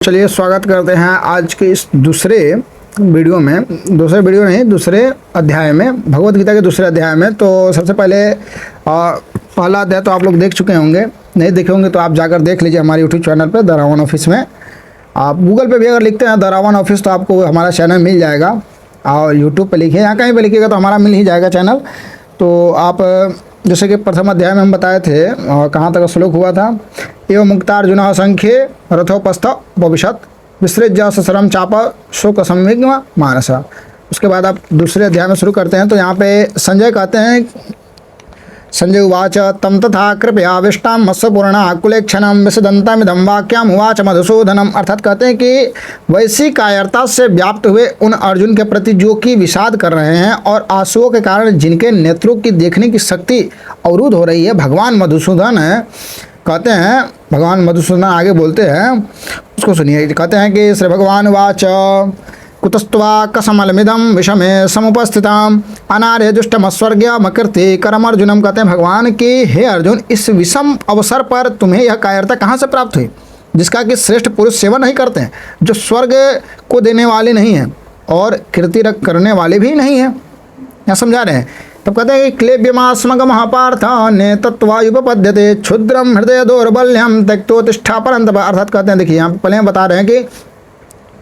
चलिए स्वागत करते हैं आज के इस दूसरे अध्याय में, भगवत गीता के दूसरे अध्याय में। तो सबसे पहले पहला अध्याय तो आप लोग देख चुके होंगे, नहीं देखे होंगे तो आप जाकर देख लीजिए हमारे यूट्यूब चैनल पर द रावण ऑफिस में। आप गूगल पे भी अगर लिखते हैं द रावण ऑफिस तो आपको हमारा चैनल मिल जाएगा, और यूट्यूब पर लिखिए, यहाँ कहीं पर लिखिएगा तो हमारा मिल ही जाएगा चैनल। तो आप जैसे कि प्रथम अध्याय में हम बताए थे, कहाँ तक श्लोक हुआ था, एवं मुक्तार्जुन संख्ये रथोपस्थ भविष्यत विसृज्य ससरम चाप शोक संविग्न मानस। उसके बाद आप दूसरे अध्याय में शुरू करते हैं। तो यहाँ पे संजय कहते हैं, संजय उवाच तम तथा कृपयाविष्टां मत्स्यपूर्णा कुलेक्षणं विसदन्तमिदं वाक्यम् उवाच मधुसूदनम। अर्थात कहते हैं कि वैसी कायरता से व्याप्त हुए उन अर्जुन के प्रति जो कि विषाद कर रहे हैं और आंसुओं के कारण जिनके नेत्रों की देखने की शक्ति अवरुद्ध हो रही है, भगवान मधुसूदन कहते हैं, भगवान मधुसूदन आगे बोलते हैं, उसको सुनिए। कहते हैं कि श्री भगवान वाच कुतस्त्वा कसमलमिदम विषमे समुपस्थिताम अनार्य दुष्टमस्वर्ग्य मकृति करम अर्जुनम। कहते हैं भगवान कि हे अर्जुन, इस विषम अवसर पर तुम्हें यह कायरता कहाँ से प्राप्त हुई जिसका कि श्रेष्ठ पुरुष सेवा नहीं करते हैं, जो स्वर्ग को देने वाले नहीं हैं और कीर्ति करने वाले भी नहीं हैं। यहाँ समझा रहे हैं। तब कहते हैं कि क्लेब्यमास्मग महापार्थ ने तत्वायुपपद्यते क्षुद्रम हृदय दौर्बल्यम त्यक्तोतिष्ठा परंतप। अर्थात कहते हैं, देखिए यहाँ पहले बता रहे हैं कि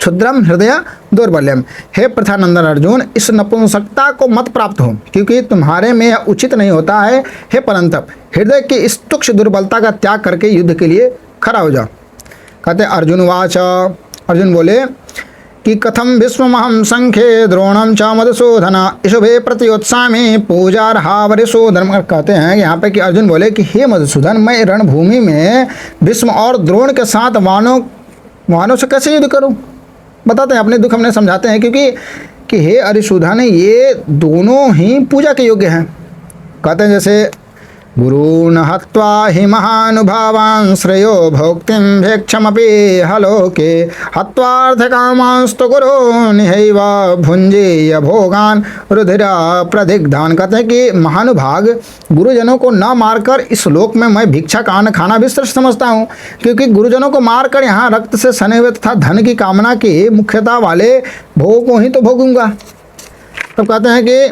क्षुद्रम हृदय दौर्बल्यम, हे प्रथानंदन अर्जुन, इस नपुंसकता को मत प्राप्त हो क्योंकि तुम्हारे में यह उचित नहीं होता है। हे परंतप, हृदय की इस तुक्ष दुर्बलता का त्याग करके युद्ध के लिए खड़ा हो जाओ। कहते अर्जुन वाच, अर्जुन बोले कि कथम भीष्महं संख्ये द्रोणम च मधुसूदन इषुभे प्रतियोत्सामि पूजार्हावरिशोधन। कहते हैं यहाँ पे कि अर्जुन बोले कि हे मधुसूदन, मैं रणभूमि में भीष्म और द्रोण के साथ वानों से कैसे युद्ध करूँ। बताते हैं, अपने दुख हमने समझाते हैं कि हे अरिशूदन, ये दोनों ही पूजा के योग्य हैं। कहते हैं जैसे गुरून् हत्वा हि महानुभावान् श्रेयो भोक्तिं भेक्षमपि हलोके हत्वार्थकामांस्तु गुरून् हैव भुञ्जीय भोगान् रुधिरा प्रदिग्धान्। कहते हैं कि महानुभाग गुरुजनों को न मारकर इस लोक में मैं भिक्षा का खाना भी श्रेष्ठ समझता हूँ, क्योंकि गुरुजनों को मारकर यहाँ रक्त से सने हुए तथा धन की कामना की मुख्यता वाले भोग को ही तो भोगूंगा। तो कहते हैं कि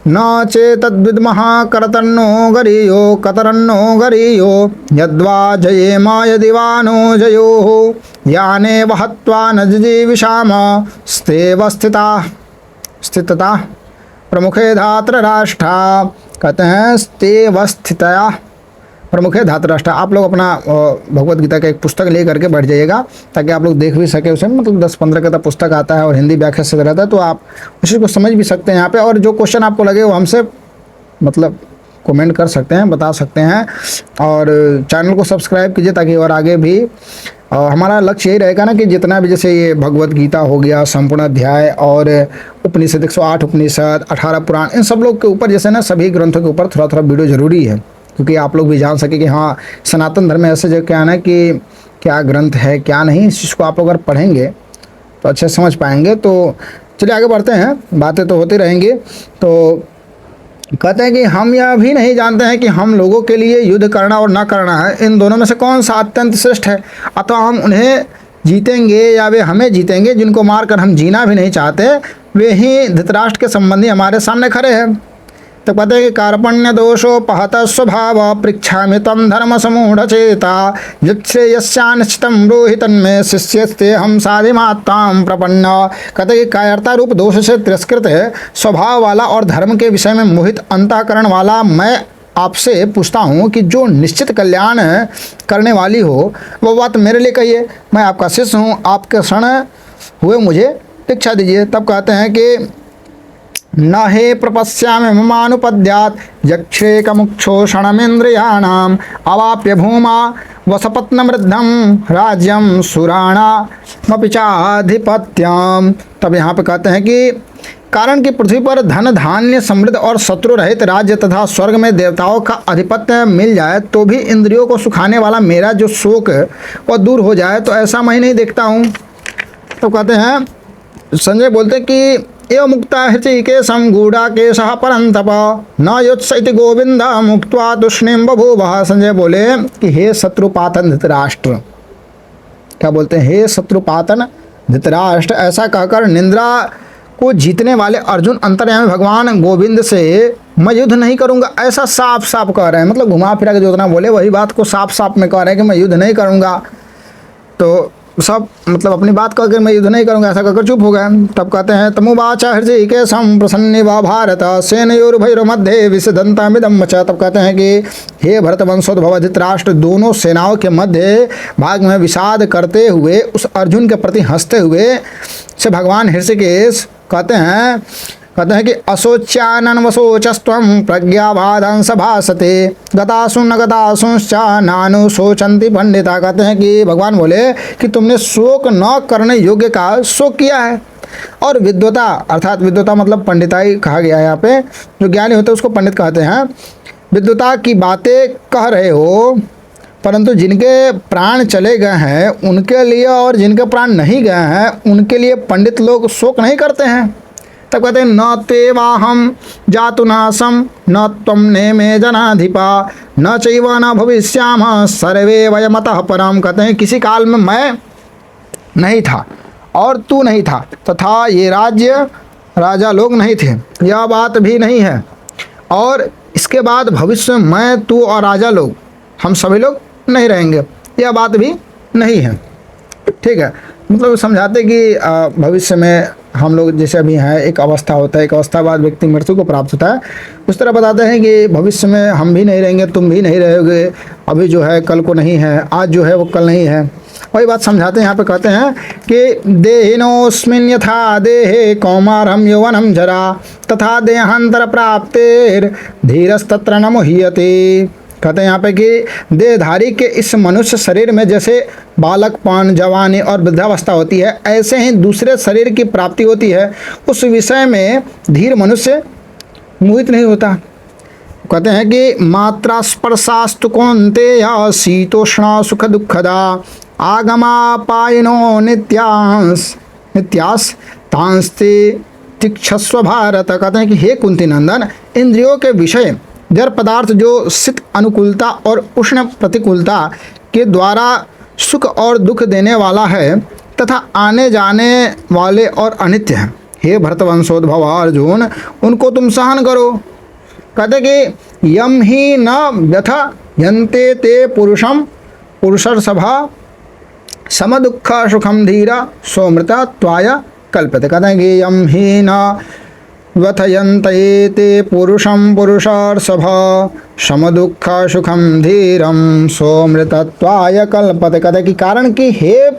न चेतद्विद्मः करतन्नो गरीयो कतरन्नो गरीयो यद्वा जयेम यदि वा नो जयोः याने वहत्वा न जिजीविषाम स्तेव स्थितता प्रमुखे धातराष्ट्रा। कहते हैं स्तेव स्थितया प्रमुख है धातराष्ट्र। आप लोग अपना भगवत गीता का एक पुस्तक ले करके बैठ जाइएगा ताकि आप लोग देख भी सके उसे, मतलब 10-15 का पुस्तक आता है और हिंदी व्याख्या से रहता है, तो आप उसी को समझ भी सकते हैं यहाँ पे। और जो क्वेश्चन आपको लगे वो हमसे मतलब कमेंट कर सकते हैं, बता सकते हैं। और चैनल को सब्सक्राइब कीजिए ताकि और आगे भी हमारा लक्ष्य यही रहेगा ना कि जितना भी, जैसे ये भगवत गीता हो गया संपूर्ण अध्याय और उपनिषद 108 उपनिषद 18 पुराण, इन सब लोग के ऊपर जैसे ना सभी ग्रंथों के ऊपर थोड़ा थोड़ा वीडियो ज़रूरी है, क्योंकि आप लोग भी जान सके कि हाँ सनातन धर्म में ऐसे जो क्या है कि क्या ग्रंथ है क्या नहीं, इस चीज़ को आप लोग अगर पढ़ेंगे तो अच्छे समझ पाएंगे। तो चलिए आगे बढ़ते हैं, बातें तो होती रहेंगी। तो कहते हैं कि हम यह भी नहीं जानते हैं कि हम लोगों के लिए युद्ध करना और ना करना है, इन दोनों में से कौन सा अत्यंत श्रेष्ठ है, अतः हम उन्हें जीतेंगे या वे हमें जीतेंगे। जिनको मारकर हम जीना भी नहीं चाहते वे ही धृतराष्ट्र के संबंधी हमारे सामने खड़े हैं। तो कहते हैं कि कार्पण्य दोषोपहत स्वभाव पृच्छामि तम धर्म समूढ़ चेता यश्रेयस्यानिश्चितं ब्रूहि तन्मे शिष्यस्ते हम साधिमात्तां प्रपन्न। कहते हैं कि कायरता रूप दोष से तिरस्कृत स्वभाव वाला और धर्म के विषय में मोहित अंतःकरण वाला मैं आपसे पूछता हूँ कि जो निश्चित कल्याण करने वाली हो वह बात मेरे लिए कहिए। मैं आपका शिष्य हूँ, आपके शरण हुए मुझे दीक्षा दीजिए। तब कहते हैं कि न हे प्रपश्यामि ममानुपद्यात् यक्षेकमुक्षोषणमिन्द्रियाणाम् अवाप्य भूमा वसपत्नमृद्धं राज्यं सुराणामपि चाधिपत्यम्। तब यहाँ पे कहते हैं कि कारण कि पृथ्वी पर धन धान्य समृद्ध और शत्रु रहित राज्य तथा स्वर्ग में देवताओं का आधिपत्य मिल जाए तो भी इंद्रियों को सुखाने वाला मेरा जो शोक वह दूर हो जाए, तो ऐसा मैं नहीं देखता हूँ। तो कहते हैं, संजय बोलते कि एवं मुक्ता हृषिकेशं गूढ़ाकेशः परन्तप न युत्स इति गोविंद मुक्त्वा तूष्णीं बभूवः। संजय बोले कि हे शत्रुपातन धृतराष्ट्र, क्या बोलते हैं, हे शत्रुपातन धृतराष्ट्र, ऐसा कहकर निंद्रा को जीतने वाले अर्जुन अंतर्यामी भगवान गोविंद से मैं युद्ध नहीं करूंगा, ऐसा साफ साफ कह रहे हैं। मतलब घुमा फिरा के जो उतना बोले वही बात को साफ साफ में कह रहे हैं कि मैं युद्ध नहीं करूंगा। तो सब मतलब अपनी बात कहकर मैं युद्ध नहीं करूंगा ऐसा कहकर चुप हो गए। तब कहते हैं तमुवाच हृषिकेशं प्रसन्निवा भारत सेनयोर्भयोर्मध्ये विसदन्तामिदं च। तब कहते हैं कि हे भरत वंशोद्भव धृतराष्ट्र, दोनों सेनाओं के मध्य भाग में विषाद करते हुए उस अर्जुन के प्रति हंसते हुए से भगवान ऋषिकेश कहते हैं कि अशोच्यानन्वशोचस्त्वं प्रज्ञावादंस भासते गतासु न गतासुश्च नानु शोचन्ति पंडिता। कहते हैं कि भगवान बोले कि तुमने शोक न करने योग्य का शोक किया है, और विद्वता अर्थात विद्वता मतलब पंडिताई कहा गया है यहाँ पे, जो ज्ञानी होते हैं उसको पंडित कहते हैं। विद्वता की बातें कह रहे हो, परंतु जिनके प्राण चले गए हैं उनके लिए और जिनके प्राण नहीं गए हैं उनके लिए पंडित लोग शोक नहीं करते हैं। तब कहते हैं न तेवाहम जातुनासम न त्वं नेमे जनाधिपा न चैव न भविष्यामः सर्वे वयमतः परम। कहते हैं किसी काल में मैं नहीं था और तू नहीं था तथा ये राजा लोग नहीं थे, यह बात भी नहीं है, और इसके बाद भविष्य में मैं तू और राजा लोग हम सभी लोग नहीं रहेंगे, यह बात भी नहीं है। ठीक है, मतलब समझाते कि भविष्य में हम लोग जैसे अभी हैं एक अवस्था होता है, एक अवस्था बाद व्यक्ति मृत्यु को प्राप्त होता है, उस तरह बताते हैं कि भविष्य में हम भी नहीं रहेंगे, तुम भी नहीं रहोगे, अभी जो है कल को नहीं है, आज जो है वो कल नहीं है। वही बात समझाते हैं यहाँ पे, कहते हैं कि देहिनोस्मिन् यथा देहे कौमारं यौवनं जरा तथा देहांतर प्राप्तेर धीरस्तत्र न मुह्यते। कहते हैं यहाँ पे कि देहधारी के इस मनुष्य शरीर में जैसे बालकपन, जवानी और वृद्धावस्था होती है, ऐसे ही दूसरे शरीर की प्राप्ति होती है, उस विषय में धीर मनुष्य मोहित नहीं होता। कहते हैं कि मात्रा स्पर्शास्तु कौन्तेय शीतोष्ण सुख दुखदा आगमापायिनो नित्यास तांस्ते तिक्षस्व भारत। कहते हैं कि हे कुंती नंदन, इंद्रियों के विषय जड़ पदार्थ जो शीत अनुकूलता और उष्ण प्रतिकूलता के द्वारा सुख और दुख देने वाला है तथा आने जाने वाले और अनित्य हैं, हे भरतवंशोद्भव अर्जुन उनको तुम सहन करो। कहते कि यम ही न व्यथा यन्ते ते पुरुषर्षभा समदुःख सुखम धीरा सोमृता त्वाय कल्पते। कहते हैं कि यम ही न व्यथयन्ते ते पुरुषं पुरुषार्षभ समदुःख सुखम धीरम सोमृतत्वाय कल्पते। कहते कि कारण कि हे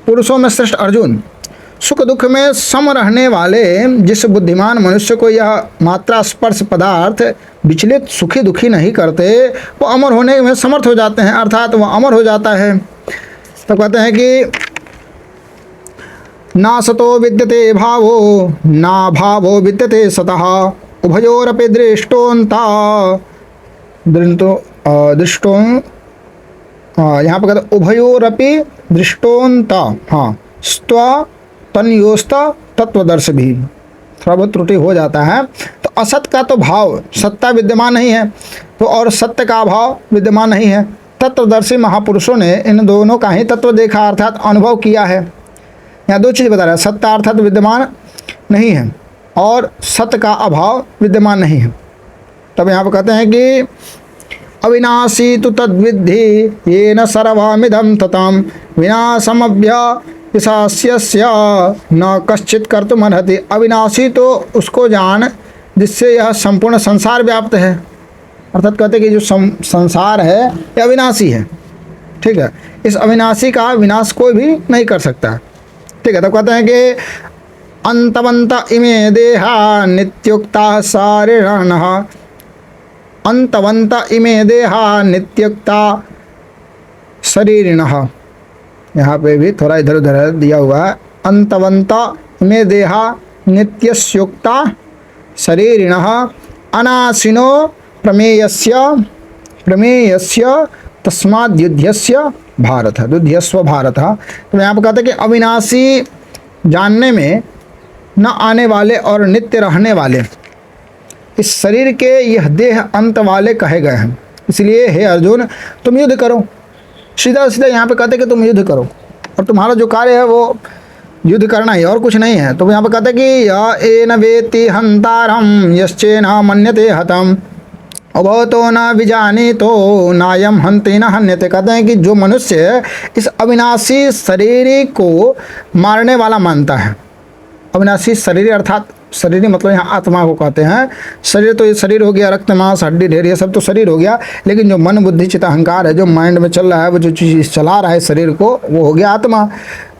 पुरुषों में श्रेष्ठ अर्जुन, सुख दुख में सम रहने वाले जिस बुद्धिमान मनुष्य को यह मात्रा स्पर्श पदार्थ विचलित सुखी दुखी नहीं करते, वो अमर होने में समर्थ हो जाते हैं, अर्थात वह अमर हो जाता है। तो कहते हैं कि ना सतो विद्यते भावो ना भावो विद्यते सतः उभयोरपि दृष्टोन्ता दृष्टो यहाँ पर कहते उभयोरपि दृष्टोन्ता, हाँ स्व तन्योस्ता तत्वदर्श भी थोड़ा बहुत त्रुटि हो जाता है। तो असत का तो भाव सत्ता विद्यमान नहीं है, तो और सत्य का भाव विद्यमान नहीं है। तत्वदर्शी महापुरुषों ने इन दोनों का ही तत्व देखा अर्थात अनुभव किया है। यहाँ दो चीज़ बता रहा है, सत्ता अर्थात विद्यमान नहीं है और सत्य का अभाव विद्यमान नहीं है। तब यहाँ पर कहते हैं कि अविनाशी तु तद्विद्धि येन सर्वमिदं ततं विनाशमव्यपिशास्य न कश्चित कर्तुमर्हति। अविनाशी तो उसको जान जिससे यह संपूर्ण संसार व्याप्त है, अर्थात कहते हैं कि जो संसार है यह अविनाशी है। ठीक है, इस अविनाशी का विनाश कोई भी नहीं कर सकता। ठीक है, तब कहते हैं कि अंतवंत इमे देहा नित्युक्ता सारिणः अंतवंत इमे देहा नित्युक्ता शरीरिणः। यहाँ पे भी थोड़ा इधर उधर दिया हुआ है। अंतवंत इमे देहा नित्यस्युक्ता शरीरिणः अनाशिनो प्रमेयस्य तस्माद्युध्यस्य भारत दुध्यस्व भारत। तो यहाँ पर कहते हैं कि अविनाशी जानने में न आने वाले और नित्य रहने वाले इस शरीर के यह देह अंत वाले कहे गए हैं। इसलिए हे अर्जुन तुम युद्ध करो। सीधा सीधा यहाँ पे कहते हैं कि तुम युद्ध करो। और तुम्हारा जो कार्य है वो युद्ध करना ही, और कुछ नहीं है। तो यहाँ पर कहते हैं कि य एन वेत्ति हंतारम यश्चेन मन्यते हतम अभवतो न विजानी तो नायम हंति न हन्यते। कहते हैं कि जो मनुष्य इस अविनाशी शरीर को मारने वाला मानता है, अविनाशी शरीर अर्थात शरीर मतलब यहाँ आत्मा को कहते हैं। शरीर तो ये शरीर हो गया, रक्त मांस हड्डी ढेर ये सब तो शरीर हो गया, लेकिन जो मन बुद्धि चित्त अहंकार है, जो माइंड में चल रहा है, वो जो चीज़ चला रहा है शरीर को, वो हो गया आत्मा।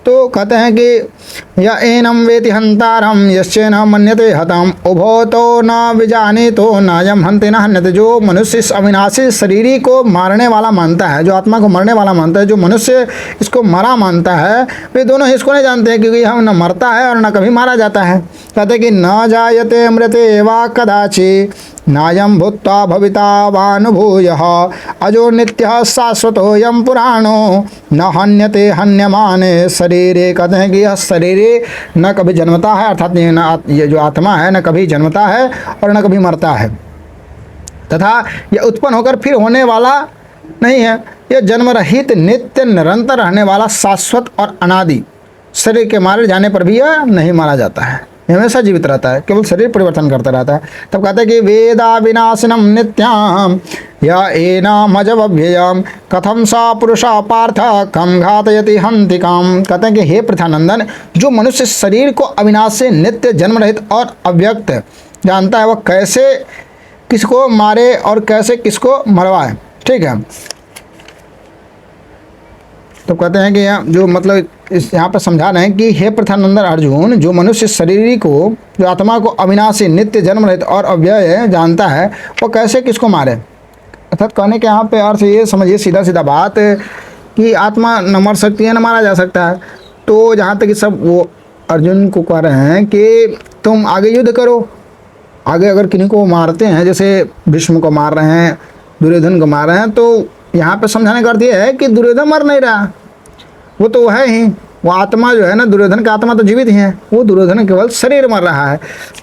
तो कहते हैं कि या एनम वेति हंतारम यश्चेन मन्यते हतम उभौतो न विजानी तो नायम हंते न हन्यते। जो मनुष्य इस अविनाशी शरीरी को मारने वाला मानता है, जो आत्मा को मरने वाला मानता है, जो मनुष्य इसको मरा मानता है, वे दोनों ही इसको नहीं जानते हैं, क्योंकि हम न मरता है और न कभी मारा जाता है। कहते हैं कि न जायते मृते वा कदाचि नायम भूत्वा भविता वानुभूयः अजो नित्यः शाश्वतो यम पुराणो न हन्यते हन्यमाने शरीरे। कहते हैं कि यह शरीर न कभी जन्मता है, अर्थात ये जो आत्मा है न कभी जन्मता है और न कभी मरता है, तथा यह उत्पन्न होकर फिर होने वाला नहीं है। यह जन्म रहित नित्य निरंतर रहने वाला शाश्वत और अनादि। शरीर के मारे जाने पर भी यह नहीं मारा जाता है, हमेशा जीवित रहता है, केवल शरीर परिवर्तन करता रहता है। तब कहते हैं कि वेदा विनाशिनम नित्याम या एनामजव्ययम कथम सा पुरुषा पार्थ कम घातयति हंतिकाम। कहते हैं कि हे पृथानंदन, जो मनुष्य शरीर को अविनाशी नित्य जन्म रहित और अव्यक्त जानता है, वह कैसे किसको मारे और कैसे किसको मरवाए। ठीक है, तो कहते हैं कि यहाँ जो मतलब इस यहाँ पर समझा रहे हैं कि हे प्रथानंदन अर्जुन, जो मनुष्य शरीर को, जो आत्मा को अविनाशी नित्य जन्म रहित और अव्यय जानता है, वो कैसे किसको मारे। अर्थात कहने के यहाँ पे अर्थ ये समझिए, सीधा सीधा बात कि आत्मा न मर सकती है न मारा जा सकता है। तो जहाँ तक कि सब वो अर्जुन को कह रहे हैं कि तुम आगे युद्ध करो, आगे अगर किन्हीं को मारते हैं, जैसे भीष्म को मार रहे हैं, दुर्योधन को मार रहे हैं, तो यहाँ पे समझाने का अर्थ ये है कि दुर्योधन मर नहीं रहा, वो तो है ही, वो आत्मा जो है ना, दुर्योधन का आत्मा तो जीवित ही है, वो दुर्योधन केवल शरीर मर रहा है।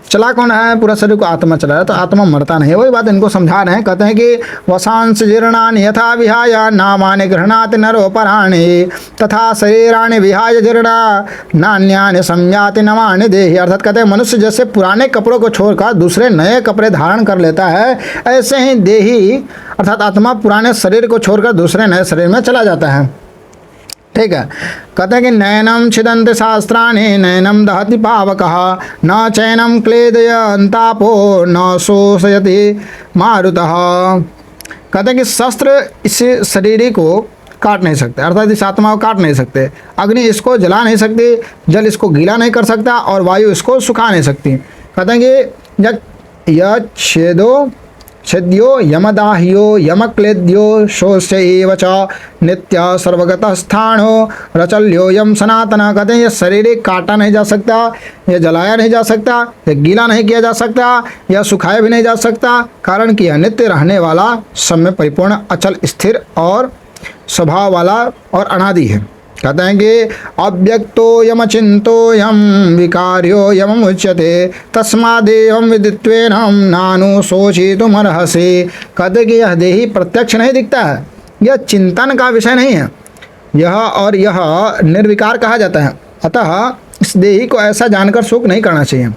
चला कौन है, पूरा शरीर को आत्मा चला रहा है, तो आत्मा मरता नहीं है। वही बात इनको समझा रहे हैं। कहते हैं कि वसांस जीर्णानि यथा विहाय नामानि गृह्णाति नरो पराणि तथा शरीराणि विहाय जीर्णा नान्यानि संयाति नवानि देहि। अर्थात कहते हैं मनुष्य जैसे पुराने कपड़ों को छोड़कर दूसरे नए कपड़े धारण कर लेता है, ऐसे ही देही अर्थात आत्मा पुराने शरीर को छोड़कर दूसरे नए शरीर में चला जाता है। ठीक है, कहते हैं कि नैनम छिदन्ति शास्त्राणि नैनम दहति पावकः न चैनम क्लेदयन्तापो न शोषयति मारुतः। कहते हैं कि शस्त्र इस शरीर को काट नहीं सकते, अर्थात इस आत्मा को काट नहीं सकते, अग्नि इसको जला नहीं सकती, जल इसको गीला नहीं कर सकता और वायु इसको सुखा नहीं सकती। कहते हैं कि यह छेद्यो यमदाह्यो यमक्लेद्यो शोष्य एव च नित्य सर्वगतः स्थाणो रचल्यो यम सनातन। कहते हैं ये शरीर काटा नहीं जा सकता, यह जलाया नहीं जा सकता, यह गीला नहीं किया जा सकता, यह सुखाया भी नहीं जा सकता, कारण कि यह नित्य रहने वाला, सब में परिपूर्ण अचल स्थिर और स्वभाव वाला और अनादि है। कहते हैं कि अव्यक्तो यम चिंतो यम विकार्यो यम उच्यते तस्मादेवं विदित्वेन नानु शोचितुमर्हसि। कहते हैं कि यह देही प्रत्यक्ष नहीं दिखता है, यह चिंतन का विषय नहीं है, यह और यह निर्विकार कहा जाता है, अतः इस देही को ऐसा जानकर शोक नहीं करना चाहिए।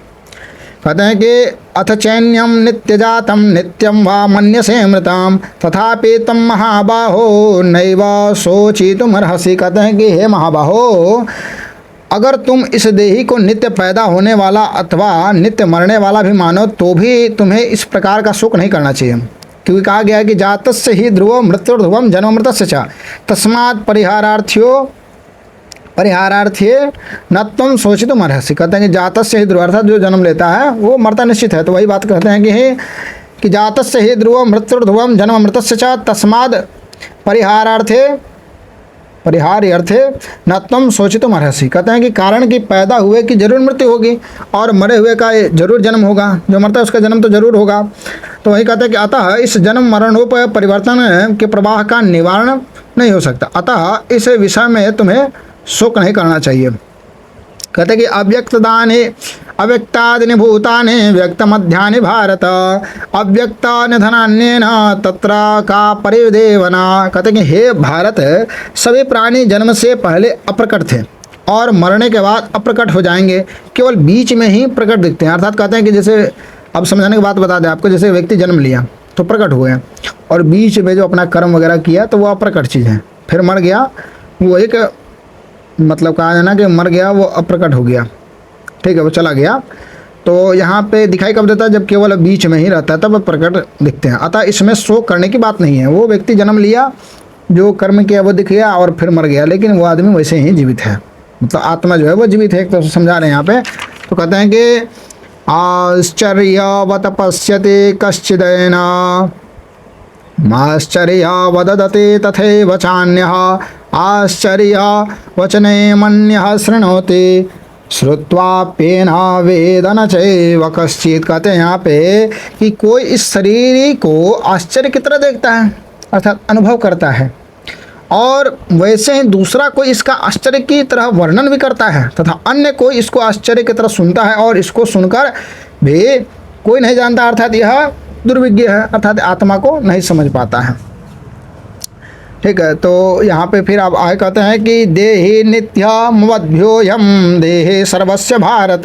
कहते हैं कि अथ चैन्यम नित्य जातम नित्यम वा मन्यसे मृताम तथापि तम महाबाहो नैव शोचितुमर्हसि। कहते हैं कि हे महाबाहो, अगर तुम इस देही को नित्य पैदा होने वाला अथवा नित्य मरने वाला भी मानो तो भी तुम्हें इस प्रकार का शोक नहीं करना चाहिए, क्योंकि कहा गया है कि जातस्य ही ध्रुवो मृत्युर्ध्रुवम जन्ममृतस्य च तस्मात् परिहारार्थी न तुम शोचितुमर्हसि। कहते हैं कि जातस्य ही ध्रुव अर्थात जो जन्म लेता है वो मरता निश्चित है। तो वही बात कहते हैं कि जातस्य ही ध्रुव मृत्युर्ध्रुवम जन्ममृतस्य च तस्माद् परिहार्यर्थे न तुम शोचितुमर्हसि। कहते हैं कि कारण कि पैदा हुए की जरूर मृत्यु होगी और मरे हुए का जरूर जन्म होगा, जो मरता है उसका जन्म तो जरूर होगा। तो वही कहते हैं कि अतः इस जन्म मरणोप परिवर्तन के प्रवाह का निवारण नहीं हो सकता, अतः इस विषय में तुम्हें शोक नहीं करना चाहिए। कहते हैं कि अव्यक्तादीनि भूतानि व्यक्तमध्यानि भारत अव्यक्तानि धनान्येन तत्र का परिदेवना। कहते कि हे भारत, सभी प्राणी जन्म से पहले अप्रकट थे और मरने के बाद अप्रकट हो जाएंगे, केवल बीच में ही प्रकट दिखते हैं। अर्थात कहते हैं कि जैसे अब समझाने की बात बता दें आपको, जैसे व्यक्ति जन्म लिया तो प्रकट हो गया और बीच में जो अपना कर्म वगैरह किया तो वो अप्रकट चीज़ है, फिर मर गया, वो एक मतलब कहा है ना कि मर गया वो अप्रकट हो गया, ठीक है, वो चला गया। तो यहाँ पे दिखाई कब देता है, जब केवल बीच में ही रहता है तब प्रकट दिखते हैं। अतः इसमें शोक करने की बात नहीं है। वो व्यक्ति जन्म लिया, जो कर्म किया वो दिख गया और फिर मर गया, लेकिन वो आदमी वैसे ही जीवित है, मतलब आत्मा जो है वो जीवित है। तो समझा रहे हैं यहाँ पे। तो कहते हैं कि आश्चर्यवत पश्यते कश्चिदेन माश्चर्यवदते तथैव चान्यः आश्चर्यवचने मन्यः शृणोति श्रुत्वाप्येन वेद न चैव कश्चित्। कहते हैं यहाँ पे कि कोई इस शरीर को आश्चर्य की तरह देखता है, अर्थात अनुभव करता है, और वैसे ही दूसरा कोई इसका आश्चर्य की तरह वर्णन भी करता है, तथा अन्य कोई इसको आश्चर्य की तरह सुनता है और इसको सुनकर भी कोई नहीं जानता, अर्थात यह दुर्विज्ञ है, अर्थात आत्मा को नहीं समझ पाता है। ठीक है, तो यहाँ पे फिर आप आगे कहते हैं कि देहि नित्यमवद्भ्योऽयं देहे सर्वस्य भारत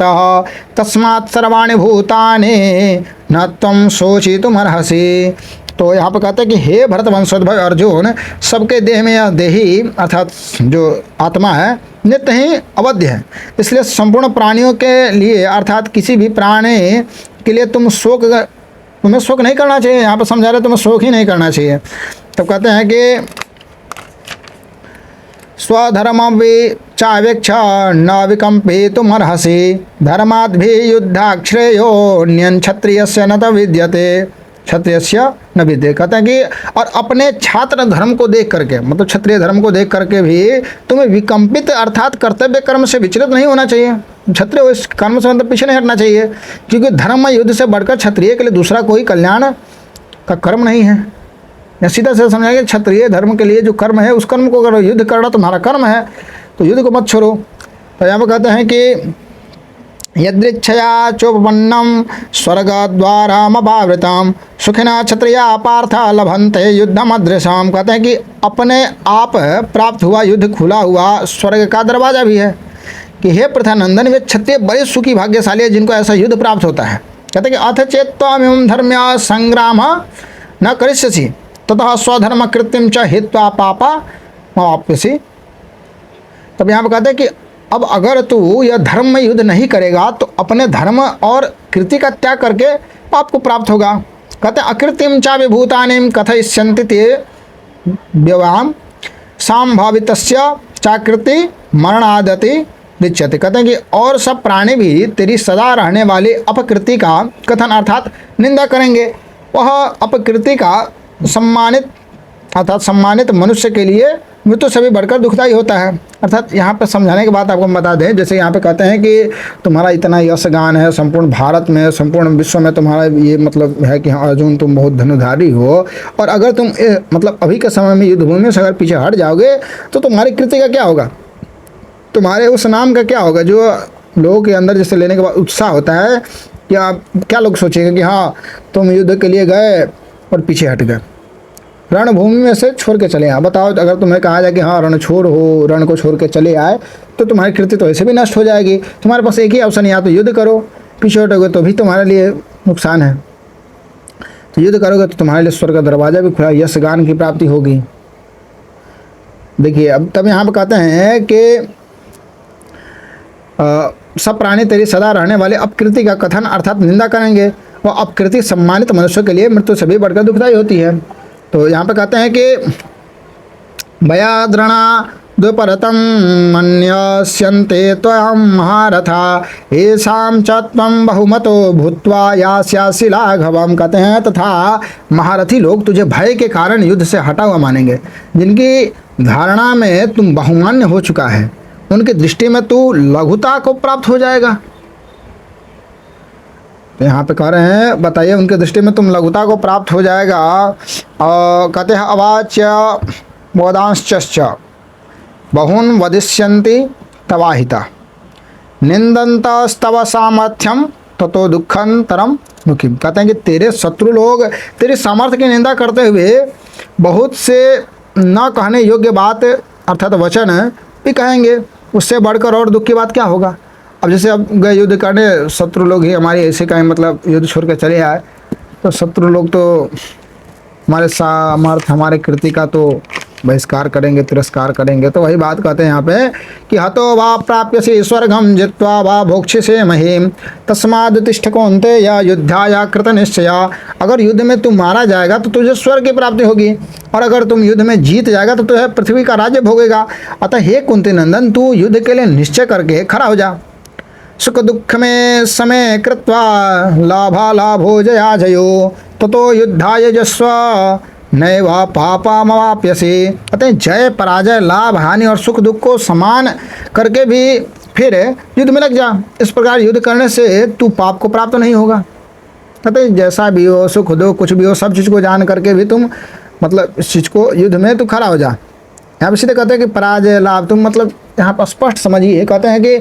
तस्मात् सर्वाणि भूतानि न त्वं शोचितुमर्हसि। तो यहाँ पर कहते हैं कि हे भरत वंशोद्भव अर्जुन, सबके देह में यह देही अर्थात जो आत्मा है नित्य ही अवध्य है, इसलिए संपूर्ण प्राणियों के लिए अर्थात किसी भी प्राणी के लिए तुम्हें शोक नहीं करना चाहिए। यहाँ पर समझा रहे तुम्हें शोक ही नहीं करना चाहिए। तो कहते हैं कि स्वधर्म चावेक्ष न विकम्पितुमर्हसि धर्माद्भियुद्धाश्रेयोऽन्यं क्षत्रियस्य न विद्यते क्षत्रियस्य न विद्यते। कहते हैं कि और अपने छात्र धर्म को देख करके, मतलब क्षत्रिय धर्म को देख करके भी तुम्हें विकम्पित अर्थात कर्तव्य कर्म से विचलित नहीं होना चाहिए। क्षत्रिय उस कर्म से मतलब पीछे नहीं हटना चाहिए, क्योंकि धर्म युद्ध से बढ़कर क्षत्रिय के लिए दूसरा कोई कल्याण का कर्म नहीं है। या सीधा से समझाएंगे क्षत्रिय धर्म के लिए जो कर्म है उस कर्म को करो, युद्ध करना तुम्हारा कर्म है तो युद्ध को मत छोड़ो। तो यहाँ पर कहते हैं कि यदृच्छया चोपन्नम स्वर्गद्वारमपावृतम सुखिना क्षत्रिया पार्थ लभन्ते युद्धम अदृशम। कहते हैं कि अपने आप प्राप्त हुआ युद्ध खुला हुआ स्वर्ग का दरवाजा भी है, कि हे प्रथानंदन वे क्षत्रिय बड़े सुखी भाग्यशाली है जिनको ऐसा युद्ध प्राप्त होता है। कहते हैं कि अथ चेत्त्वामिमं धर्म्या संग्राम न करिष्यसि ततः स्वधर्म कृत्यं च हित्वा पापा वाप्यसि। तब यहाँ पर कहते हैं कि अब अगर तू यह धर्म में युद्ध नहीं करेगा तो अपने धर्म और कृति का त्याग करके पाप को प्राप्त होगा। कहते हैं अकृत्यं च विभूतानि कथयिष्यन्ति ते व्यवाम संभावितस्य चाकृति मरणादति रिच्यते। कहते हैं कि और सब प्राणी भी तेरी सदा रहने वाली अपकृति का कथन अर्थात निंदा करेंगे। वह अपकृति का सम्मानित मनुष्य के लिए मृत्यु से भी बढ़कर दुखदायी होता है। अर्थात यहाँ पर समझाने के बाद आपको हम बता दें, जैसे यहाँ पे कहते हैं कि तुम्हारा इतना यश गान है संपूर्ण भारत में, संपूर्ण विश्व में तुम्हारा ये मतलब है कि हाँ अर्जुन तुम बहुत धनुधारी हो, और अगर तुम मतलब अभी के समय में युद्ध भूमि से अगर पीछे हट जाओगे तो तुम्हारी कृति का क्या होगा, तुम्हारे उस नाम का क्या होगा। जो लोगों के अंदर जैसे लेने के बाद उत्साह होता है, क्या लोग सोचेंगे कि हाँ तुम युद्ध के लिए गए और पीछे हट गए, रणभूमि में से छोड़ के चले आए। बताओ अगर तुम्हें कहा जाए कि हाँ रण को छोड़ के चले आए तो तुम्हारी कृति तो ऐसे भी नष्ट हो जाएगी। तुम्हारे पास एक ही ऑप्शन, या तो युद्ध करो, पीछे हटोगे तो भी तुम्हारे लिए नुकसान है, तो युद्ध करोगे तो तुम्हारे लिए स्वर्ग का दरवाजा भी खुला, यश गान की प्राप्ति होगी। देखिए अब तब यहाँ पर कहते हैं कि सब प्राणी तेरी सदा रहने वाले अपकृति का कथन अर्थात निंदा करेंगे। वह अपकृति सम्मानित मनुष्य के लिए मृत्यु से भी बढ़कर दुखदायी होती है। तो यहाँ पे कहते हैं कि भयाद्रणा द्विपरतं मन्यस्यन्ते त्वं महारथा येषां च त्वं बहुमतो भूत्वा यास्यासि लाघवम्। कहते हैं तथा महारथी लोग तुझे भय के कारण युद्ध से हटा हुआ मानेंगे, जिनकी धारणा में तुम बहुमान्य हो चुका है, उनकी दृष्टि में तू लघुता को प्राप्त हो जाएगा। तो यहाँ पे कह रहे हैं बताइए उनकी दृष्टि में तुम लघुता को प्राप्त हो जाएगा। कहते हैं अवाच्य वदांश्च बहून् वदिष्यन्ति तवाहिता। निंदन्तस्तव सामर्थ्यम ततो दुखंतरम मुखिम। कहते हैं कि तेरे शत्रु लोग तेरे सामर्थ्य की निंदा करते हुए बहुत से न कहने योग्य बात अर्थात वचन भी कहेंगे, उससे बढ़कर और दुख की बात क्या होगा। अब जैसे अब गए युद्ध करने, शत्रु लोग ही हमारे ऐसे कहें मतलब युद्ध छोड़ कर चले आए, तो शत्रु लोग तो हमारे सामर्थ्य हमारे कृति का तो बहिष्कार करेंगे, तिरस्कार करेंगे। तो वही बात कहते हैं यहाँ पे कि हतो वा प्राप्य से स्वर्गम जित्वा वा भोक्ष्य से महीम तस्माद तिष्ठ कौन्ते या युद्धाया कृत निश्चया। अगर युद्ध में तू मारा जाएगा तो तुझे स्वर्ग की प्राप्ति होगी, और अगर तुम युद्ध में जीत जाएगा तो तुझे पृथ्वी का राज्य भोगेगा। अतः हे कुंती नंदन, तू युद्ध के लिए निश्चय करके खड़ा हो जा। सुख दुख में समय कृत्वा लाभा लाभो जया जयो ततो युद्धाय जस्व नैवा पापामवाप्यसे। अतः जय पराजय लाभ हानि और सुख दुख को समान करके भी फिर युद्ध में लग जा। इस प्रकार युद्ध करने से तू पाप को प्राप्त नहीं होगा। अतः जैसा भी हो, सुख दुख कुछ भी हो, सब चीज़ को जान करके भी तुम मतलब इस चीज़ को युद्ध में तू खड़ा हो जा। यहाँ पे सीधे कहते हैं कि पराजय लाभ, तुम मतलब यहाँ पर स्पष्ट समझिए, कहते हैं कि